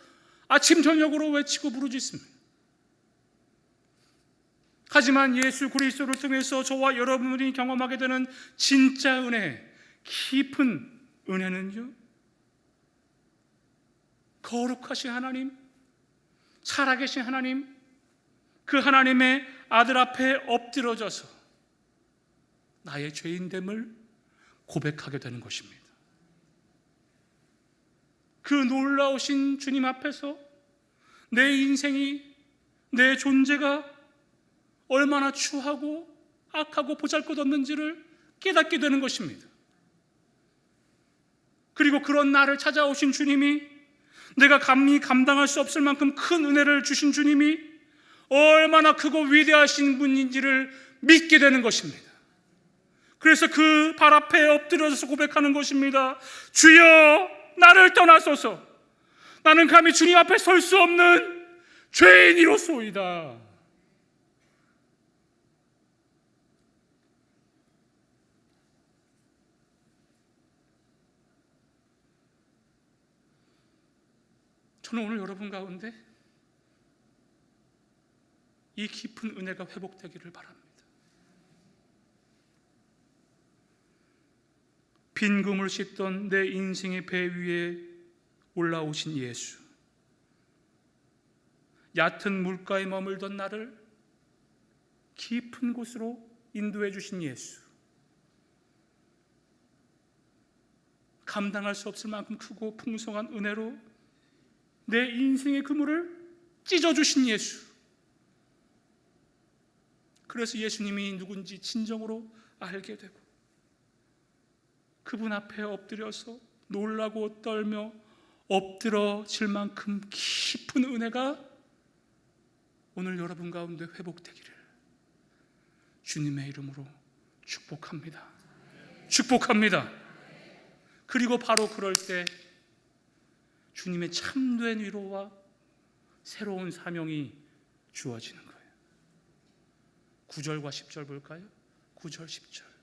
아침 저녁으로 외치고 부르짖습니다. 하지만 예수 그리스도를 통해서 저와 여러분이 경험하게 되는 진짜 은혜, 깊은 은혜는요, 거룩하신 하나님, 살아계신 하나님, 그 하나님의 아들 앞에 엎드러져서 나의 죄인됨을 고백하게 되는 것입니다. 그 놀라우신 주님 앞에서 내 인생이, 내 존재가 얼마나 추하고 악하고 보잘것없는지를 깨닫게 되는 것입니다. 그리고 그런 나를 찾아오신 주님이, 내가 감히 감당할 수 없을 만큼 큰 은혜를 주신 주님이 얼마나 크고 위대하신 분인지를 믿게 되는 것입니다. 그래서 그 발 앞에 엎드려서 고백하는 것입니다. 주여, 나를 떠나소서. 나는 감히 주님 앞에 설 수 없는 죄인이로소이다. 저는 오늘 여러분 가운데 이 깊은 은혜가 회복되기를 바랍니다. 빈 금을 씻던 내 인생의 배 위에 올라오신 예수, 얕은 물가에 머물던 나를 깊은 곳으로 인도해 주신 예수, 감당할 수 없을 만큼 크고 풍성한 은혜로 내 인생의 그물을 찢어주신 예수. 그래서 예수님이 누군지 진정으로 알게 되고 그분 앞에 엎드려서 놀라고 떨며 엎드러질 만큼 깊은 은혜가 오늘 여러분 가운데 회복되기를 주님의 이름으로 축복합니다. 축복합니다. 그리고 바로 그럴 때 주님의 참된 위로와 새로운 사명이 주어지는 거예요. 9절과 10절 볼까요? 9절 10절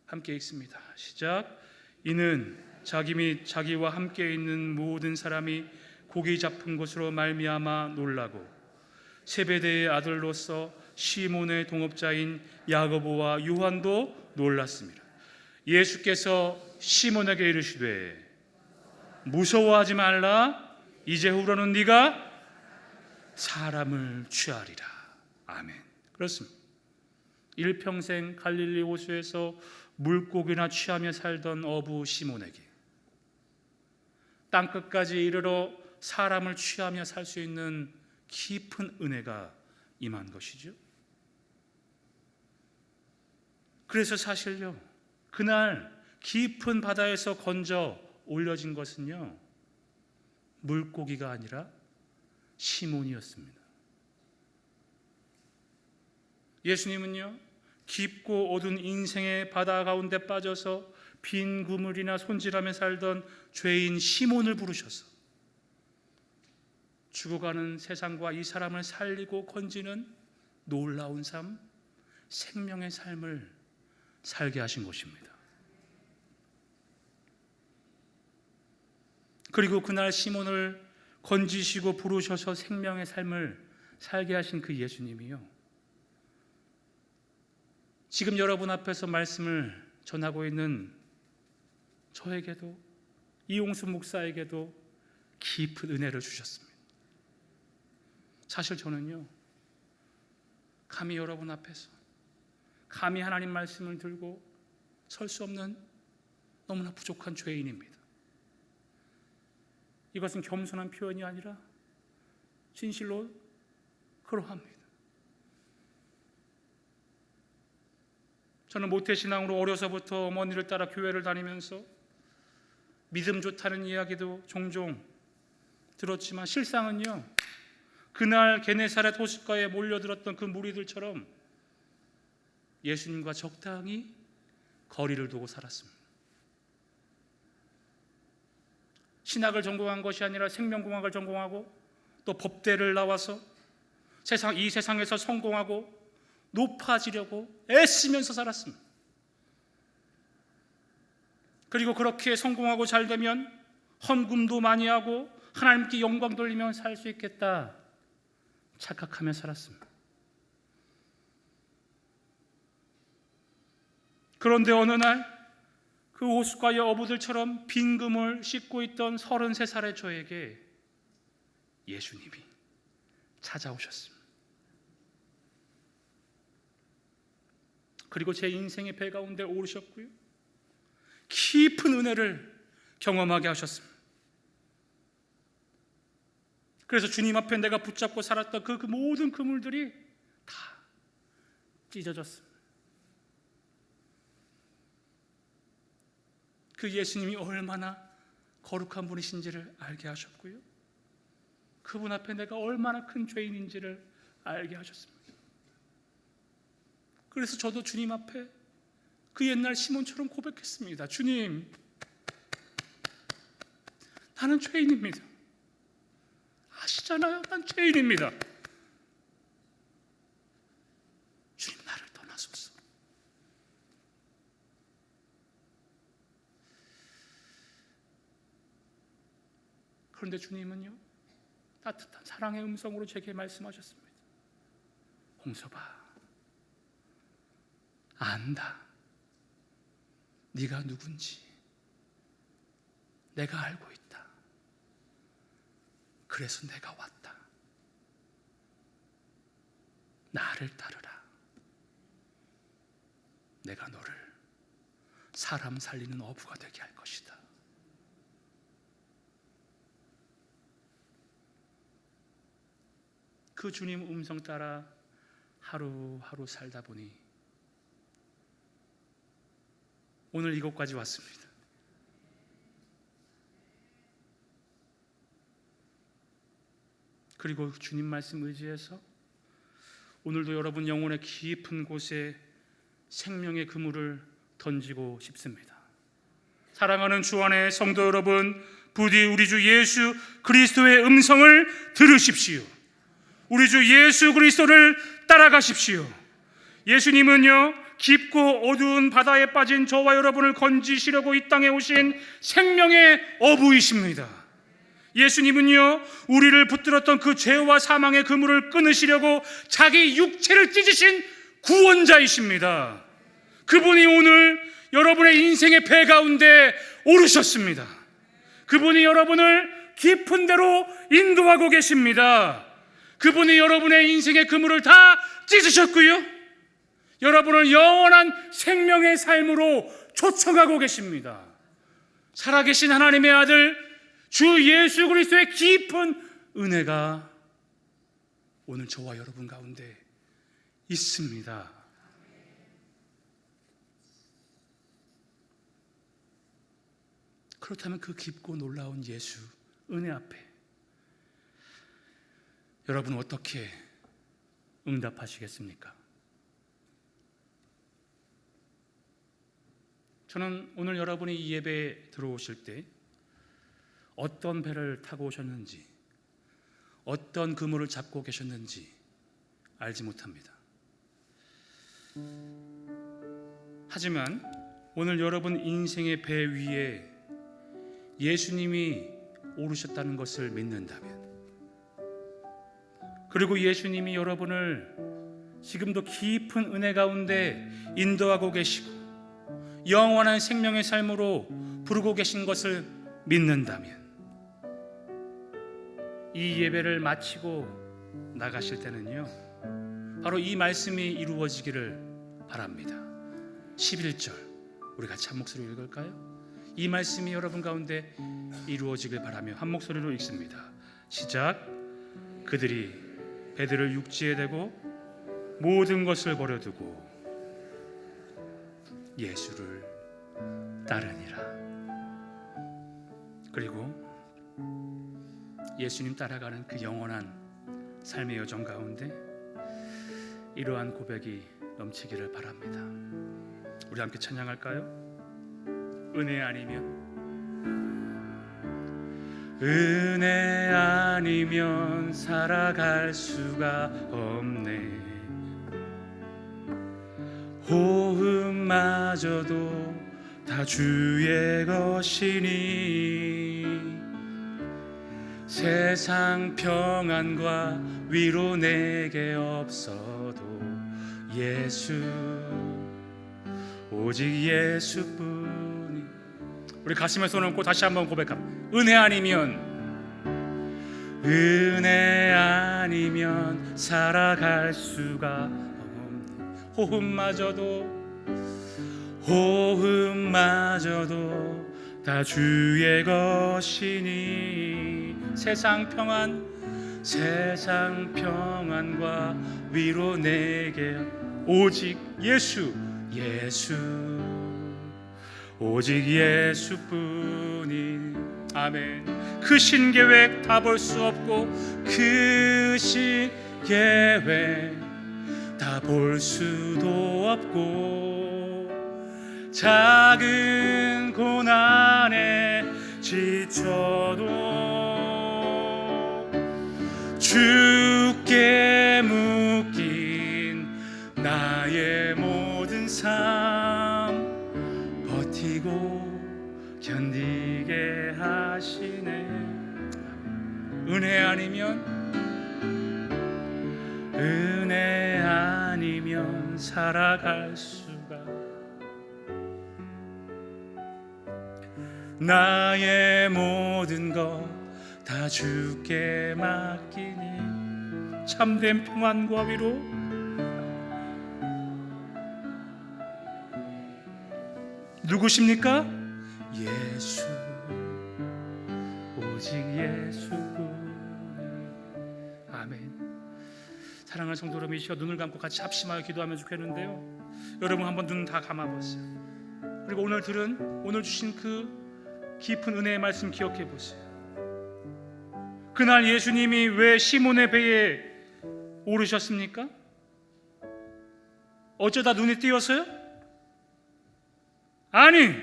함께 읽습니다. 시작. 이는 자기 및 자기와 함께 있는 모든 사람이 고기 잡은 것으로 말미암아 놀라고 세베대의 아들로서 시몬의 동업자인 야고보와 요한도 놀랐습니다. 예수께서 시몬에게 이르시되 무서워하지 말라. 이제후로는 네가 사람을 취하리라. 아멘. 그렇습니다. 일평생 갈릴리 호수에서 물고기나 취하며 살던 어부 시몬에게 땅끝까지 이르러 사람을 취하며 살 수 있는 깊은 은혜가 임한 것이죠. 그래서 사실요, 그날 깊은 바다에서 건져 올려진 것은요, 물고기가 아니라 시몬이었습니다. 예수님은요, 깊고 어두운 인생의 바다 가운데 빠져서 빈 그물이나 손질하며 살던 죄인 시몬을 부르셔서 죽어가는 세상과 이 사람을 살리고 건지는 놀라운 삶, 생명의 삶을 살게 하신 것입니다. 그리고 그날 시몬을 건지시고 부르셔서 생명의 삶을 살게 하신 그 예수님이요, 지금 여러분 앞에서 말씀을 전하고 있는 저에게도, 이용수 목사에게도 깊은 은혜를 주셨습니다. 사실 저는요, 감히 여러분 앞에서 감히 하나님 말씀을 들고 설 수 없는 너무나 부족한 죄인입니다. 이것은 겸손한 표현이 아니라 진실로 그러합니다. 저는 모태신앙으로 어려서부터 어머니를 따라 교회를 다니면서 믿음 좋다는 이야기도 종종 들었지만 실상은요, 그날 게네사렛 호숫가에 몰려들었던 그 무리들처럼 예수님과 적당히 거리를 두고 살았습니다. 신학을 전공한 것이 아니라 생명공학을 전공하고 또 법대를 나와서 이 세상에서 성공하고 높아지려고 애쓰면서 살았습니다. 그리고 그렇게 성공하고 잘 되면 헌금도 많이 하고 하나님께 영광 돌리며 살 수 있겠다 착각하며 살았습니다. 그런데 어느 날 그 호숫가의 어부들처럼 빈 금을 씻고 있던 33살의 저에게 예수님이 찾아오셨습니다. 그리고 제 인생의 배 가운데 오르셨고요, 깊은 은혜를 경험하게 하셨습니다. 그래서 주님 앞에 내가 붙잡고 살았던 그 모든 그물들이 다 찢어졌습니다. 그 예수님이 얼마나 거룩한 분이신지를 알게 하셨고요, 그분 앞에 내가 얼마나 큰 죄인인지를 알게 하셨습니다. 그래서 저도 주님 앞에 그 옛날 시몬처럼 고백했습니다. 주님, 나는 죄인입니다. 아시잖아요. 난 죄인입니다. 주님, 나를 떠나소서. 그런데 주님은요, 따뜻한 사랑의 음성으로 제게 말씀하셨습니다. 홍서봐, 안다. 네가 누군지 내가 알고 있다. 그래서 내가 왔다. 나를 따르라. 내가 너를 사람 살리는 어부가 되게 할 것이다. 그 주님 음성 따라 하루하루 살다 보니 오늘 이곳까지 왔습니다. 그리고 주님 말씀 의지해서 오늘도 여러분 영혼의 깊은 곳에 생명의 그물을 던지고 싶습니다. 사랑하는 주 안의 성도 여러분, 부디 우리 주 예수 그리스도의 음성을 들으십시오. 우리 주 예수 그리스도를 따라가십시오. 예수님은요, 깊고 어두운 바다에 빠진 저와 여러분을 건지시려고 이 땅에 오신 생명의 어부이십니다. 예수님은요, 우리를 붙들었던 그 죄와 사망의 그물을 끊으시려고 자기 육체를 찢으신 구원자이십니다. 그분이 오늘 여러분의 인생의 배 가운데 오르셨습니다. 그분이 여러분을 깊은 데로 인도하고 계십니다. 그분이 여러분의 인생의 그물을 다 찢으셨고요, 여러분을 영원한 생명의 삶으로 초청하고 계십니다. 살아계신 하나님의 아들 주 예수 그리스도의 깊은 은혜가 오늘 저와 여러분 가운데 있습니다. 그렇다면 그 깊고 놀라운 예수 은혜 앞에 여러분 어떻게 응답하시겠습니까? 저는 오늘 여러분이 이 예배에 들어오실 때 어떤 배를 타고 오셨는지, 어떤 그물을 잡고 계셨는지 알지 못합니다. 하지만 오늘 여러분 인생의 배 위에 예수님이 오르셨다는 것을 믿는다면, 그리고 예수님이 여러분을 지금도 깊은 은혜 가운데 인도하고 계시고 영원한 생명의 삶으로 부르고 계신 것을 믿는다면, 이 예배를 마치고 나가실 때는요, 바로 이 말씀이 이루어지기를 바랍니다. 11절 우리 같이 한 목소리로 읽을까요? 이 말씀이 여러분 가운데 이루어지길 바라며 한 목소리로 읽습니다. 시작. 그들이 배들을 육지에 대고 모든 것을 버려두고 예수를 따르니라. 그리고 예수님 따라가는 그 영원한 삶의 여정 가운데 이러한 고백이 넘치기를 바랍니다. 우리 함께 찬양할까요? 은혜 아니면 살아갈 수가 없네. 호흡마저도 다 주의 것이니 세상 평안과 위로 내게 없어도 예수, 오직 예수뿐이. 우리 가슴에 손을 얹고 다시 한번 고백합니다. 은혜 아니면 살아갈 수가 없네. 호흡마저도 다 주의 것이니 세상 평안과 위로 내게 오직 예수, 오직 예수뿐이. 아멘. 그 신계획 다 볼 수 없고 그 신계획 다 볼 수도 없고 작은 고난에 지쳐도 주께 묶인 나의 모든 삶 버티고 견디게 하시네. 은혜 아니면 살아갈 수가. 나의 모든 것 다 주께 맡기니 참된 평안과 위로 누구십니까? 예수, 오직 예수뿐. 아멘. 사랑하는 성도 여러분, 이 시간 눈을 감고 같이 합심하여 기도하면 좋겠는데요, 여러분 한번 눈 다 감아보세요. 그리고 오늘 주신 그 깊은 은혜의 말씀 기억해 보세요. 그날 예수님이 왜 시몬의 배에 오르셨습니까? 어쩌다 눈에 띄어서요? 아니,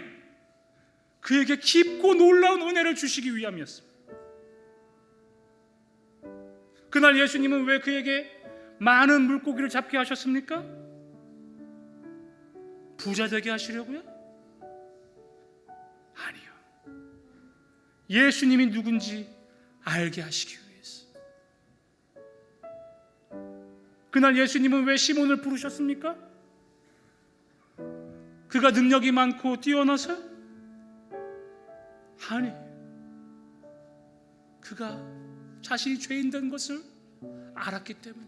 그에게 깊고 놀라운 은혜를 주시기 위함이었습니다. 그날 예수님은 왜 그에게 많은 물고기를 잡게 하셨습니까? 부자 되게 하시려고요? 아니요. 예수님이 누군지 알게 하시기 위해서. 그날 예수님은 왜 시몬을 부르셨습니까? 그가 능력이 많고 뛰어나서? 아니, 그가 자신이 죄인 된 것을 알았기 때문에.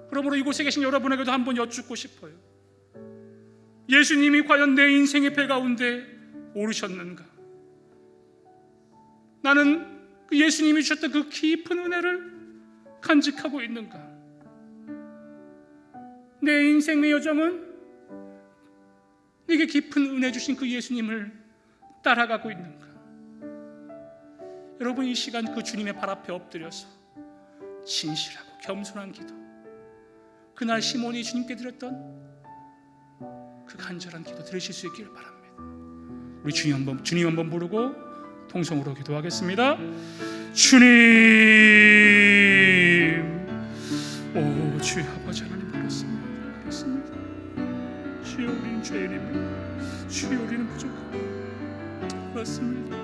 그러므로 이곳에 계신 여러분에게도 한번 여쭙고 싶어요. 예수님이 과연 내 인생의 배 가운데 오르셨는가? 나는 그 예수님이 주셨던 그 깊은 은혜를 간직하고 있는가? 내 인생의 여정은 내게 깊은 은혜 주신 그 예수님을 따라가고 있는가? 여러분, 이 시간 그 주님의 발 앞에 엎드려서 진실하고 겸손한 기도, 그날 시몬이 주님께 드렸던 그 간절한 기도 들으실 수 있기를 바랍니다. 우리 주님 한번 부르고 통성으로 기도하겠습니다. 주님, 오 주의 아버지 하나님, 그렇습니다. 주여, 우리는 죄인입니다. 주여, 우리는 부족합니다. 그렇습니다.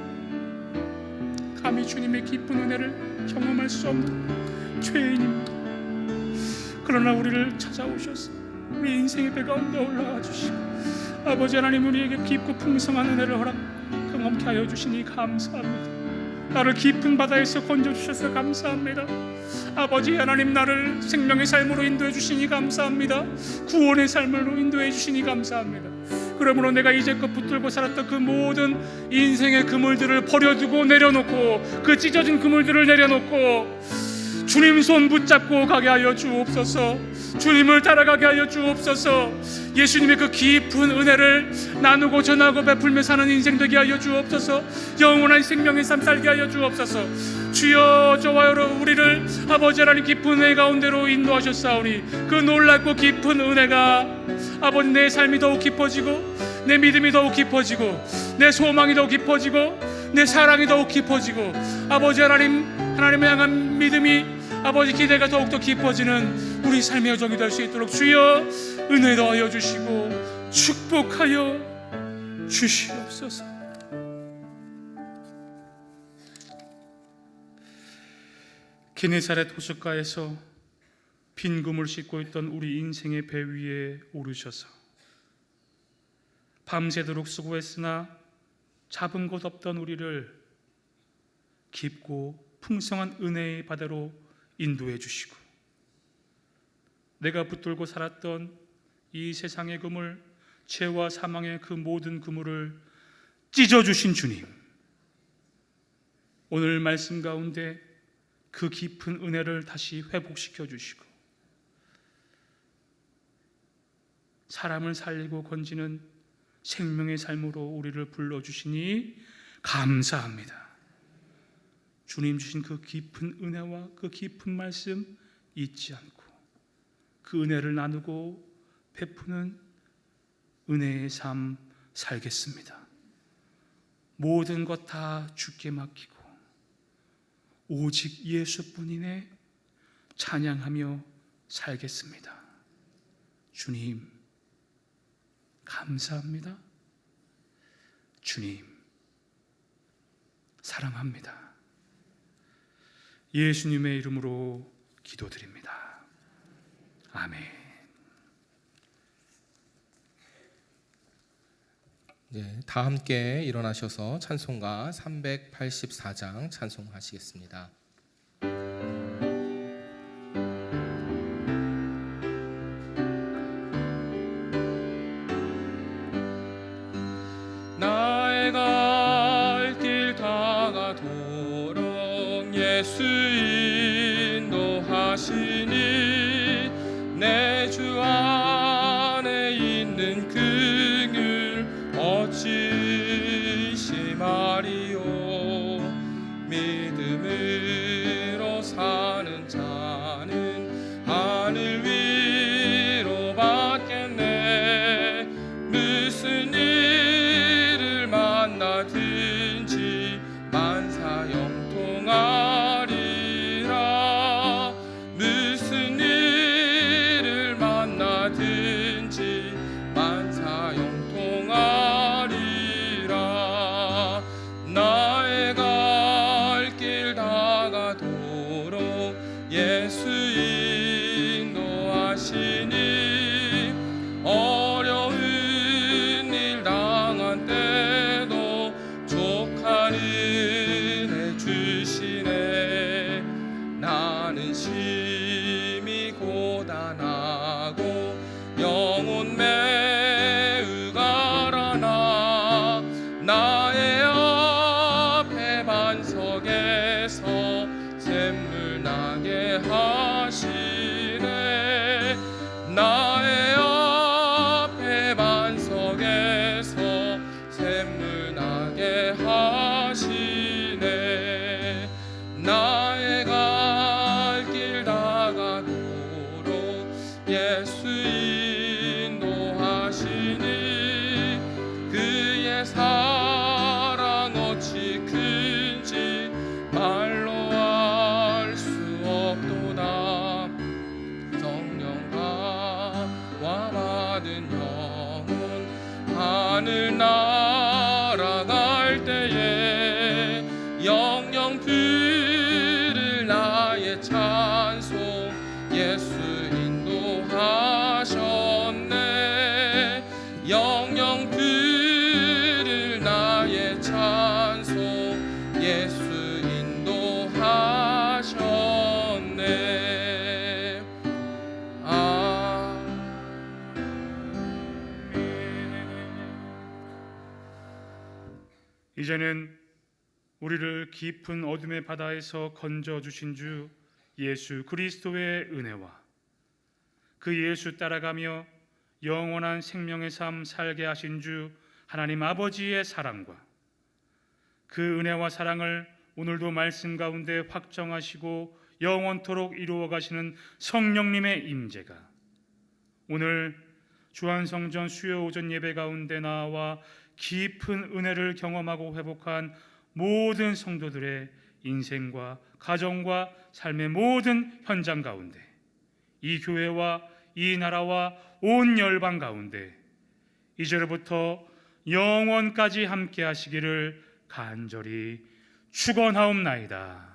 감히 주님의 깊은 은혜를 경험할 수 없는 죄인입니다. 그러나 우리를 찾아오셔서 우리 인생의 배 가운데 올라와 주시고 아버지 하나님, 우리에게 깊고 풍성한 은혜를 경험케 하여 주시니 감사합니다. 나를 깊은 바다에서 건져주셔서 감사합니다. 아버지 하나님, 나를 생명의 삶으로 인도해 주시니 감사합니다. 구원의 삶으로 인도해 주시니 감사합니다. 그러므로 내가 이제껏 붙들고 살았던 그 모든 인생의 그물들을 버려두고 내려놓고, 그 찢어진 그물들을 내려놓고 주님 손 붙잡고 가게 하여 주옵소서. 주님을 따라가게 하여 주옵소서. 예수님의 그 깊은 은혜를 나누고 전하고 베풀며 사는 인생 되게 하여 주옵소서. 영원한 생명의 삶 살게 하여 주옵소서. 주여, 저와 여러분 우리를 아버지 하나님 깊은 은혜 가운데로 인도하셨사오니 그 놀랍고 깊은 은혜가 아버지 내 삶이 더욱 깊어지고, 내 믿음이 더욱 깊어지고, 내 소망이 더욱 깊어지고, 내 사랑이 더욱 깊어지고, 아버지 하나님을 향한 믿음이, 아버지 기대가 더욱더 깊어지는 우리 삶의 여정이 될 수 있도록 주여 은혜 더하여 주시고 축복하여 주시옵소서. 게네사렛 호숫가에서 빈 금을 싣고 있던 우리 인생의 배 위에 오르셔서 밤새도록 수고했으나 잡은 곳 없던 우리를 깊고 풍성한 은혜의 바다로 인도해 주시고, 내가 붙들고 살았던 이 세상의 그물, 죄와 사망의 그 모든 그물을 찢어주신 주님, 오늘 말씀 가운데 그 깊은 은혜를 다시 회복시켜 주시고 사람을 살리고 건지는 생명의 삶으로 우리를 불러주시니 감사합니다. 주님 주신 그 깊은 은혜와 그 깊은 말씀 잊지 않고 그 은혜를 나누고 베푸는 은혜의 삶 살겠습니다. 모든 것 다 주께 맡기고 오직 예수뿐이네 찬양하며 살겠습니다. 주님, 감사합니다. 주님, 사랑합니다. 예수님의 이름으로 기도드립니다. 아멘. 네, 다 함께 일어나셔서 찬송가 384장 찬송하시겠습니다. 나의 갈 길 다가도록 예수 인도하시니 내 주 안에 있는 긍휼 어찌 심하리요. 믿음으로 사는 자는 하늘 위로 받겠네. 무슨 일을 만나든지 만사 영통하리라. 무슨 일을 만나든지 만사 영통하리라. 나의 갈 길 다가도록 예수 인도하시니 어려운 일 당한 때도 족한 은혜 주시네. 나는 심히 고단하고 영혼 매우 가라나 나의 앞에 반석에서 샘물 나게 하시네. 나의 앞에 반석에서 샘물 나게 하시네. 나의 갈 길 다가도록 예수 인도하시니 그의 사랑 어찌 큰지 말로 알 수 없도다. 성령과 받은 영혼 하늘 날아갈 때에 영영 부를 나의 찬송 예수 인도하셨네. 영영 부를 나의 찬송 예수 인도하셨네. 이제는 우리를 깊은 어둠의 바다에서 건져 주신 주 예수 그리스도의 은혜와 그 예수 따라가며 영원한 생명의 삶 살게 하신 주 하나님 아버지의 사랑과 그 은혜와 사랑을 오늘도 말씀 가운데 확정하시고 영원토록 이루어 가시는 성령님의 임재가 오늘 주한성전 수요 오전 예배 가운데 나와 깊은 은혜를 경험하고 회복한 모든 성도들의 인생과 가정과 삶의 모든 현장 가운데 이 교회와 이 나라와 온 열방 가운데 이제로부터 영원까지 함께 하시기를 간절히 축원하옵나이다.